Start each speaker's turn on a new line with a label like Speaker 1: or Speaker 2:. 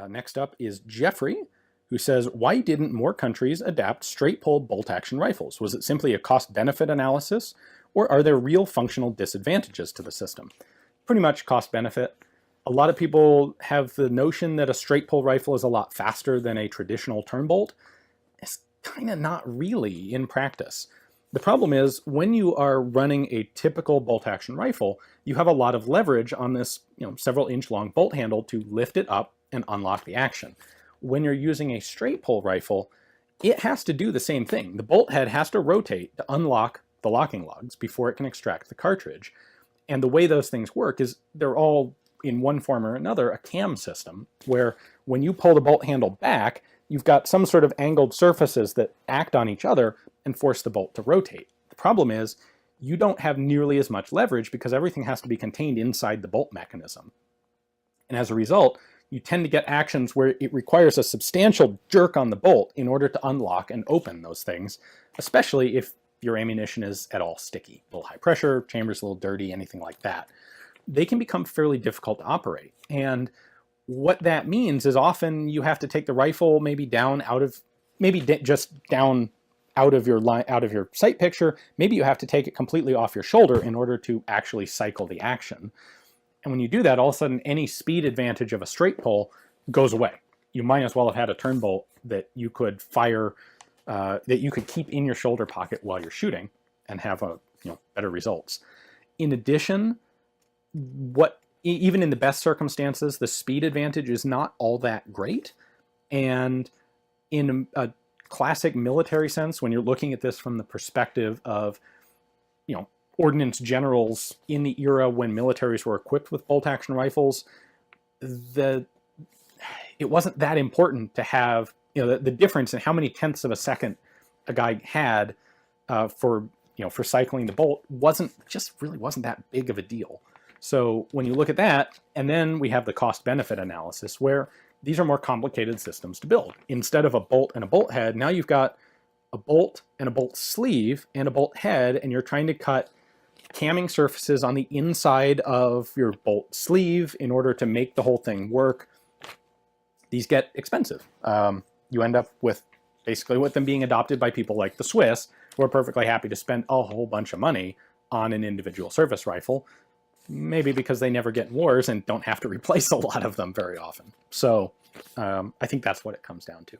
Speaker 1: Next up is Jeffrey, who says, why didn't more countries adapt straight pull bolt action rifles? Was it simply a cost benefit analysis, or are there real functional disadvantages to the system? Pretty much cost benefit. A lot of people have the notion that a straight pull rifle is a lot faster than a traditional turn bolt. It's kind of not really in practice. The problem is when you are running a typical bolt action rifle, you have a lot of leverage on this several inch long bolt handle to lift it up and unlock the action. When you're using a straight pull rifle, it has to do the same thing. The bolt head has to rotate to unlock the locking lugs before it can extract the cartridge. And the way those things work is they're all, in one form or another, a cam system, where when you pull the bolt handle back, you've got some sort of angled surfaces that act on each other and force the bolt to rotate. The problem is you don't have nearly as much leverage because everything has to be contained inside the bolt mechanism. And as a result, you tend to get actions where it requires a substantial jerk on the bolt in order to unlock and open those things, especially if your ammunition is at all sticky. A little high pressure, chamber's a little dirty, anything like that. They can become fairly difficult to operate. And what that means is often you have to take the rifle maybe down out of, just down out of your line, out of your sight picture. Maybe you have to take it completely off your shoulder in order to actually cycle the action. And when you do that, all of a sudden any speed advantage of a straight pull goes away. You might as well have had a turn bolt that you could fire, that you could keep in your shoulder pocket while you're shooting and have better results. In addition, even in the best circumstances, the speed advantage is not all that great. And in a classic military sense, when you're looking at this from the perspective of, ordnance generals in the era when militaries were equipped with bolt action rifles, it wasn't that important to have, the difference in how many tenths of a second a guy had for cycling the bolt really wasn't that big of a deal. So when you look at that, and then we have the cost benefit analysis where these are more complicated systems to build. Instead of a bolt and a bolt head, now you've got a bolt and a bolt sleeve and a bolt head, and you're trying to cut camming surfaces on the inside of your bolt sleeve in order to make the whole thing work. These get expensive. You end up with them being adopted by people like the Swiss, who are perfectly happy to spend a whole bunch of money on an individual service rifle, maybe because they never get in wars and don't have to replace a lot of them very often. So I think that's what it comes down to.